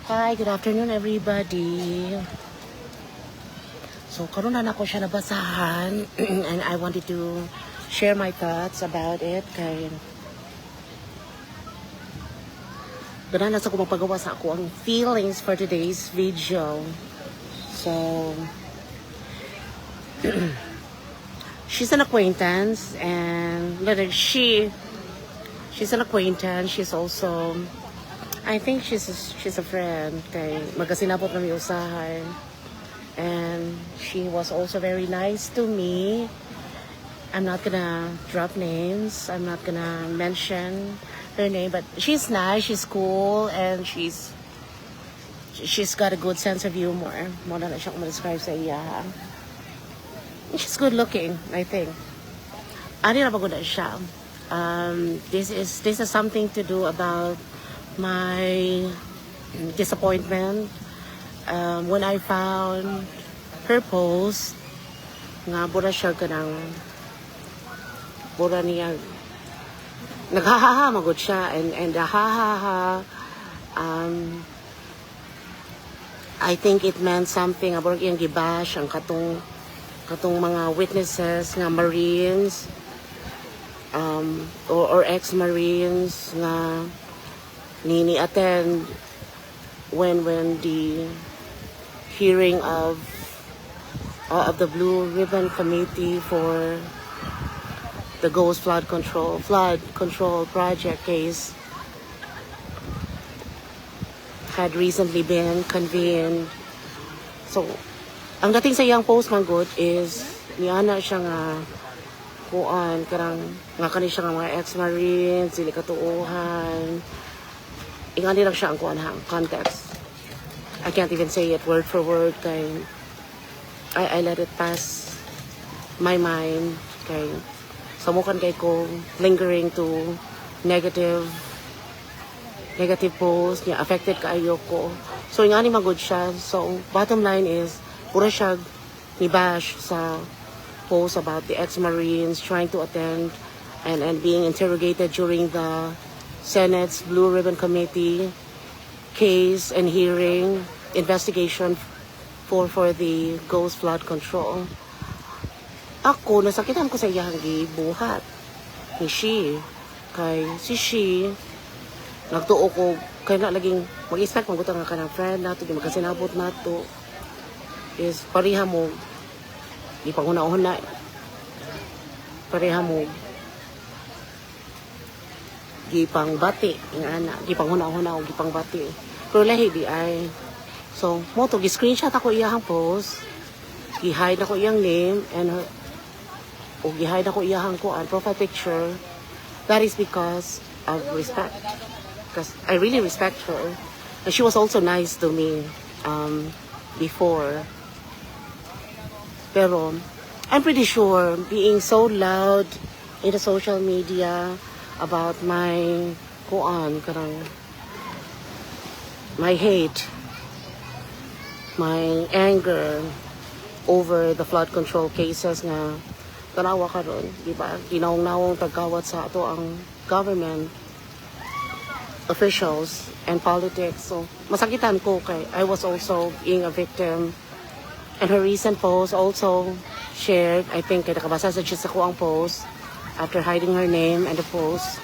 Hi, good afternoon everybody. So karon na nako siya nabasahan and I wanted to share my thoughts about it kay gana na sa ko magpagawa sa ako ang feelings for today's video. So she's an acquaintance and like she's an acquaintance. She's also I think she's a friend kay magkasinabot na may usahan. And she was also very nice to me. I'm not gonna drop names. I'm not gonna mention her name, but she's nice, she's cool, and she's got a good sense of humor. Mo na siya kung ma-describe sa iya. She's good looking, I think. Ano na pagod siya. This is something to do about my disappointment when I found her post nga bura siya kanang bura niya naghahaha magod siya and hahaha I think it meant something about yung gibash ang katong mga witnesses nga Marines or ex-Marines nga ni-attend when the hearing of the Blue Ribbon Committee for the Ghost Flood Control Project case had recently been convened. So, ang dating sa iyang post man good is niana siya nga kuan karang nga kani siya nga mga ex-Marines, sila katuuhan. Ingani lang siya ang kuan hang context. I can't even say it word for word kay I let it pass my mind kay samukan kay ko lingering to negative post niya affected kaayo ko. So ingani magud siya. So bottom line is pura siya ni bash sa post about the ex-Marines trying to attend and being interrogated during the Senate's Blue Ribbon Committee case and hearing investigation for the Ghost Flood Control. Ako, nasakitan ko sa iyang gibuhat ni She. Kay si She, nagtuo ko, kaya na laging mag-expect magutang nga ka ng friend nato, di magkasinabot nato, is pareha mo, di pangunahon na, pareha mo, gipang bati ingana gipang huna-huna o gipang bati pero lahi di ay so mo to gi-screenshot ako iyang post gi-hide ako iyang name and o gi-hide ako iyang profile picture. That is because of respect, because I really respect her and she was also nice to me before, pero I'm pretty sure being so loud in the social media about my my hate, my anger over the flood control cases nga tanawa karon, di ba? Ginaong-nawong pagkawat sa ato ang government officials and politics. So masakitan ko kay I was also being a victim. And her recent post also shared, I think kay nakabasa sa siya sa ko ang post after hiding her name and the post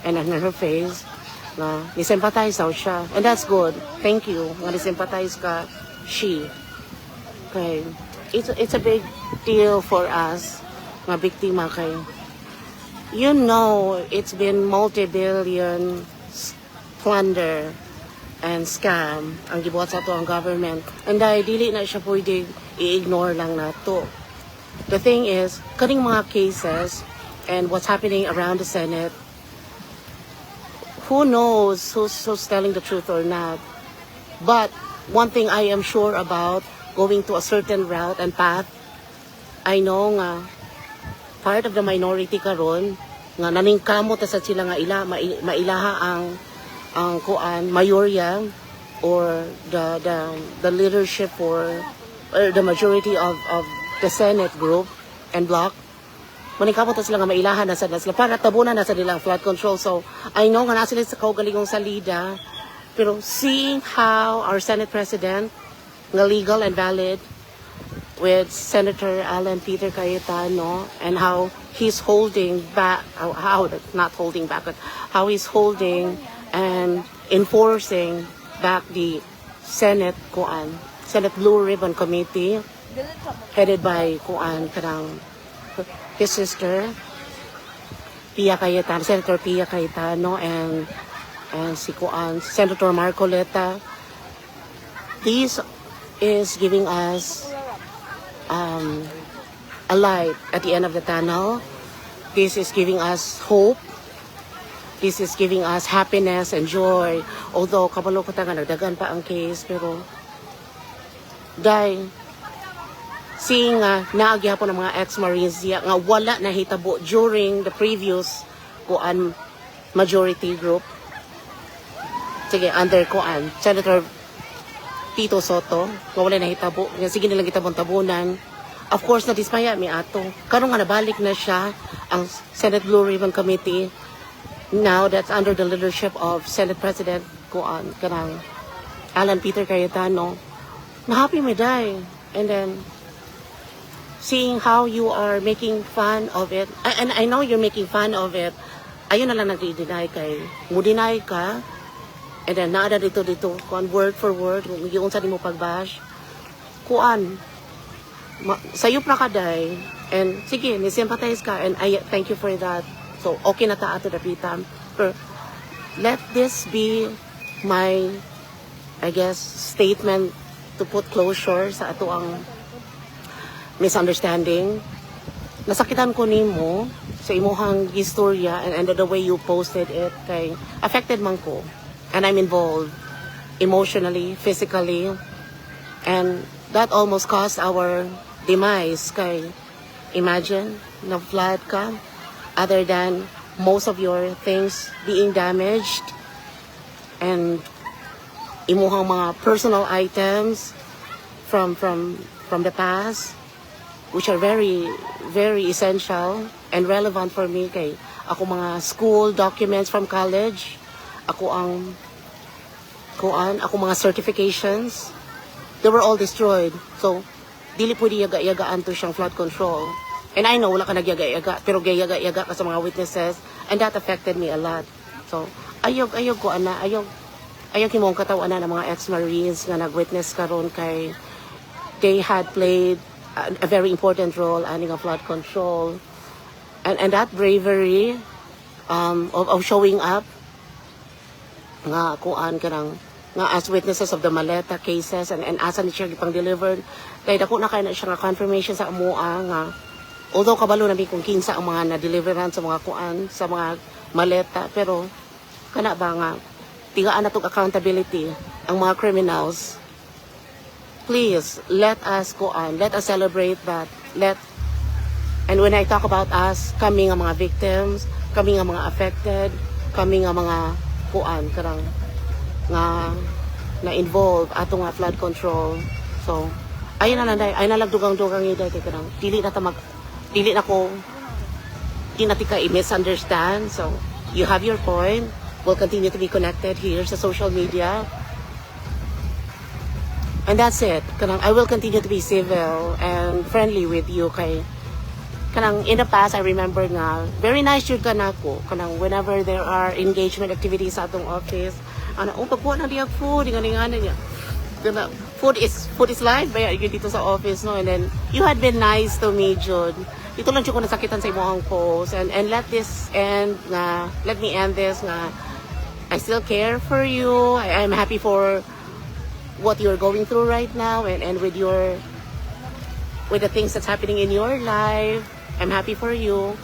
and her face na ni-sympathize daw siya. And that's good. Thank you. Nga ni-sympathize ka, She. Okay. It's a big deal for us nga biktima kay you know it's been multi-billion plunder and scam ang gibuhat sa ato ang government. And dahil dili na siya pwede i-ignore lang nato. The thing is, kaning mga cases and what's happening around the Senate, who knows who's telling the truth or not. But one thing I am sure about, going to a certain route and path, I know nga part of the minority karon nga naningkamot sa sila nga mailaha ang kuan mayorya or the leadership or the majority of the Senate group and bloc. Manikapot sila nga mailahan na sila para tabunan na sa nilang flood control. So I know nga na sila sa kaugalingong salida Pero seeing how our Senate President, nga legal and valid, with Senator Alan Peter Cayetano, and how he's holding back, not holding back, but how he's holding and enforcing back the Senate Blue Ribbon Committee, headed by his sister, Pia Cayetano, Senator Pia Cayetano, and si Senator Marcoleta. This is giving us a light at the end of the tunnel. This is giving us hope. This is giving us happiness and joy. Although kabalo ko nga nagdagan pa ang case, pero dahil seeing naagyapon ng mga ex-Marines nga wala na hitabo during the previous majority group. Sige, under Senator Tito Soto, nga wala na hitabo. Sige nilang itabon-tabunan. Of course, na-dismaya mi ato. Karon nga nabalik na siya ang Senate Blue Ribbon Committee. Now that's under the leadership of Senate President kanang Alan Peter Cayetano. Na-happy me die. And then, seeing how you are making fun of it, and I know you're making fun of it, ayun na lang nag-deny kay. Mudinay ka, and then naada dito, word for word, kung yung sa mo pagbash, sayop na ka day, and sige, ni-sympathize ka, and I thank you for that. So, okay na ta ato dapitan. Pero, let this be my, I guess, statement to put closure sa ato ang misunderstanding. Nasakitan ko nimo sa imuhang istorya and the way you posted it kay affected man ko. And I'm involved emotionally, physically, and that almost caused our demise kay imagine na flood ka other than most of your things being damaged and imuhang mga personal items from the past, which are very, very essential and relevant for me kay ako mga school documents from college, ako mga certifications, they were all destroyed. So, dili pwede yaga-yagaan to siyang flood control. And I know wala ka nagyaga-yaga, pero gayaga-yaga ka sa mga witnesses, and that affected me a lot. So, ayog himong katawan na ng mga ex-Marines nga nag-witness karon kay they had played a very important role in flood control, and that bravery of showing up nga nga as witnesses of the Maleta cases and asa ni siya gipang delivered kay dako na kay na siya nga confirmation sa amoa nga although kabalo na mi kung kinsa ang mga na-deliveran sa mga sa mga Maleta, pero kana ba nga tigaan na tong accountability ang mga criminals. Please, let us celebrate that. And when I talk about us, kami nga mga victims, kami nga mga affected, kami nga mga na involved ato nga flood control. So, ayun na lang day, ay nalagdugang-dugang yun day, dili na tika i-misunderstand. So, you have your point. We'll continue to be connected here sa social media. And that's it. I will continue to be civil and friendly with you kay in the past I remember nga very nice jud kanako whenever there are engagement activities sa atong office pagbuhat na diya food nga niya food is life ba yun dito sa office, no? And then you had been nice to me, Jud. Ito lang jud ko nasakitan sa imong post, and let me end this nga I still care for you. I'm happy for what you're going through right now, and with the things that's happening in your life. I'm happy for you.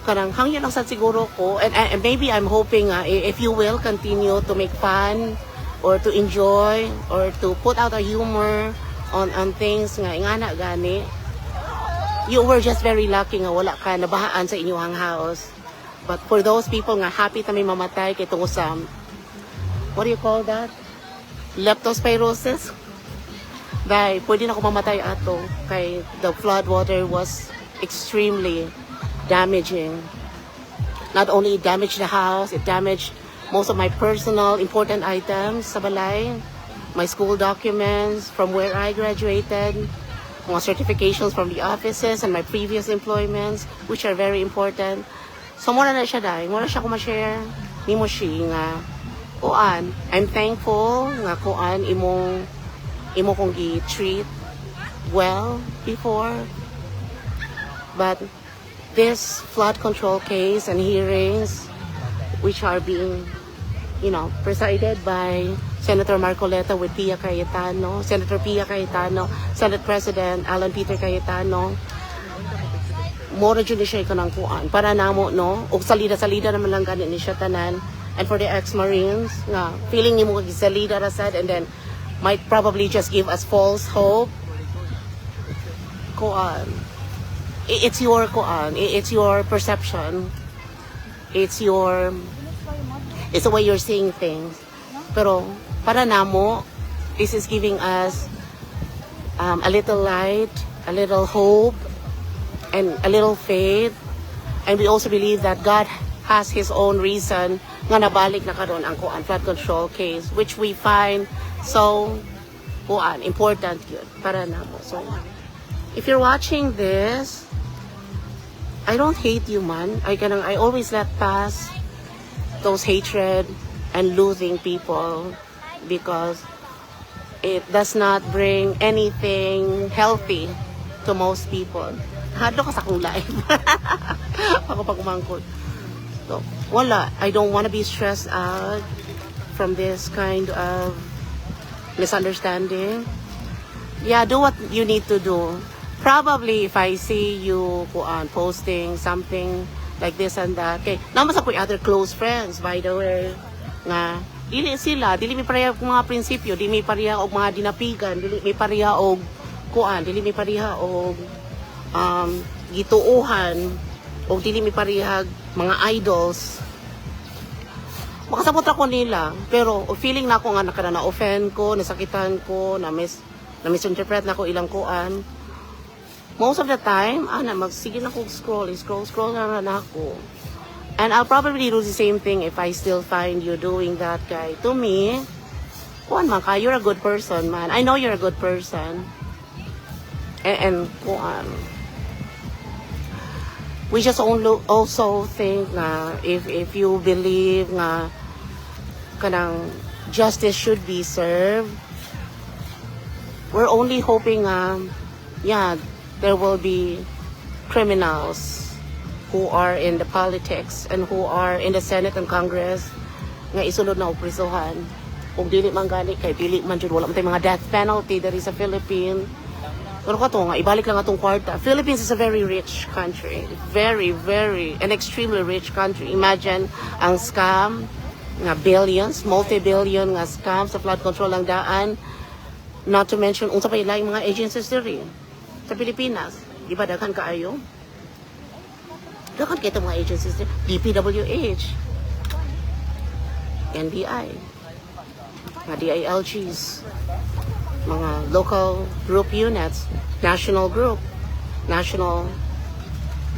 Hangyo lang sa siguro ko, and maybe I'm hoping if you will continue to make fun or to enjoy or to put out a humor on things nga ingana gani. You were just very lucky nga wala ka nabahaan sa inyong house. But for those people nga happy ta may mamatay kay tungod sa what do you call that? Leptospirosis. Dahil pwede na ako mamatay ato kay the flood water was extremely damaging. Not only it damaged the house, it damaged most of my personal important items sa balay, my school documents from where I graduated, mga certifications from the offices and my previous employments, which are very important. So, mura na siya dahil. Mura siya ko ma-share ni mo siya nga kuan. I'm thankful nga kuan imo kong gi-treat well before. But this flood control case and hearings, which are being, presided by Senator Marcoleta with Pia Cayetano, Senator Pia Cayetano, Senate President Alan Peter Cayetano, mora dyan siya ikaw ng kuan. Para namo, no? O salida-salida naman lang ganit ni siya tanan. And for the ex-Marines, nga, feeling ni mo salida rasad and then might probably just give us false hope. Kuan. It's your kuan. It's your perception. It's the way you're seeing things. Pero, para namo, this is giving us a little light, a little hope, and a little faith. And we also believe that God has His own reason nga nabalik na karon ang kuan flood control case, which we find so important yun para namo. So, if you're watching this, I don't hate you, man. I always let pass those hatred and losing people because it does not bring anything healthy to most people. Hadlo ka sa akong life. Ako pag umangkot. So, wala. I don't want to be stressed out from this kind of misunderstanding. Yeah, do what you need to do. Probably if I see you posting something like this and that. Okay, naman sa po other close friends, by the way, nga dili mi pareha og mga prinsipyo, dili mi pareha og mga dinapigan, dili mi pareha og dili mi pareha og gituuhan, og dili mi pareha mga idols. Makasabot ako nila, pero feeling na ako nga na-offend ko, nasakitan ko, na misinterpret na ko ilang kuan. Most of the time, magsige na ko scroll na ako. And I'll probably do the same thing if I still find you doing that, guy. To me, kuan man ka, you're a good person, man. I know you're a good person. And kuan. We just also think na if you believe nga kanang justice should be served, we're only hoping there will be criminals who are in the politics and who are in the Senate and Congress nga isunod na oprisuhan. Kung dili man gani kay dili man jud wala man tay mga death penalty there is a Philippines. Pero kato nga ibalik lang atong kwarta. Philippines is a very rich country. Very, very an extremely rich country. Imagine ang scam nga billions, multi-billion nga scam sa flood control lang daan. Not to mention unsa pa ilaing mga agencies diri sa Pilipinas. Di ba daghan kaayo? Daghan kay mga agencies diri. DPWH, NBI, mga DILGs, mga local group units, national group, national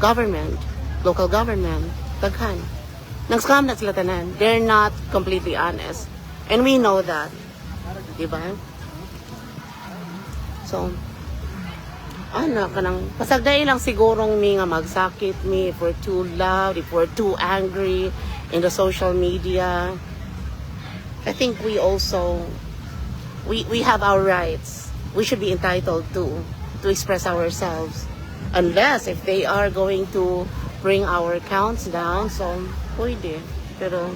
government, local government, daghan. Nang scam na sila tanan. They're not completely honest. And we know that. Di ba? So, kanang pasagday lang sigurong mi nga magsakit mi if we're too loud, if we're too angry in the social media. I think we also we have our rights. We should be entitled to express ourselves. Unless if they are going to bring our accounts down, so pwede. Pero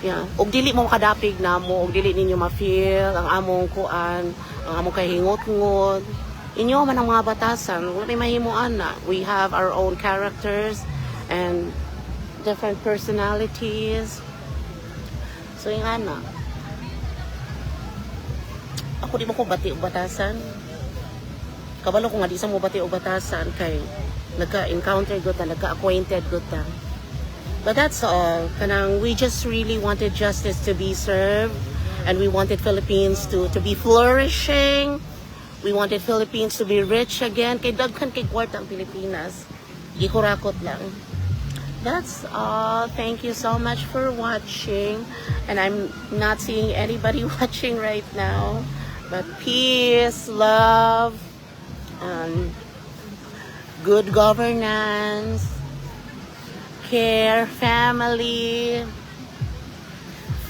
yeah, og dili mo kadapig namo, og dili ninyo ma-feel ang among kuan, ang among kahingot-ngot. Inyo man ang mga batasan, wala mahimuan na. We have our own characters and different personalities. So yung ako di mo ko bati o batasan. Kabalo ko nga di sa mo bati o batasan kay nagka-encounter ko ta, nagka-acquainted ko ta. But that's all. Kanang we just really wanted justice to be served and we wanted Philippines to be flourishing. We wanted Philippines to be rich again. Kay daghan kay kwarta ang Pilipinas. Gikurakot lang. That's all. Thank you so much for watching. And I'm not seeing anybody watching right now. But peace, love, good governance, care, family,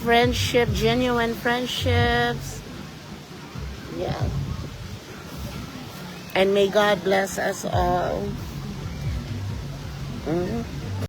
friendship, genuine friendships. Yeah. And may God bless us all.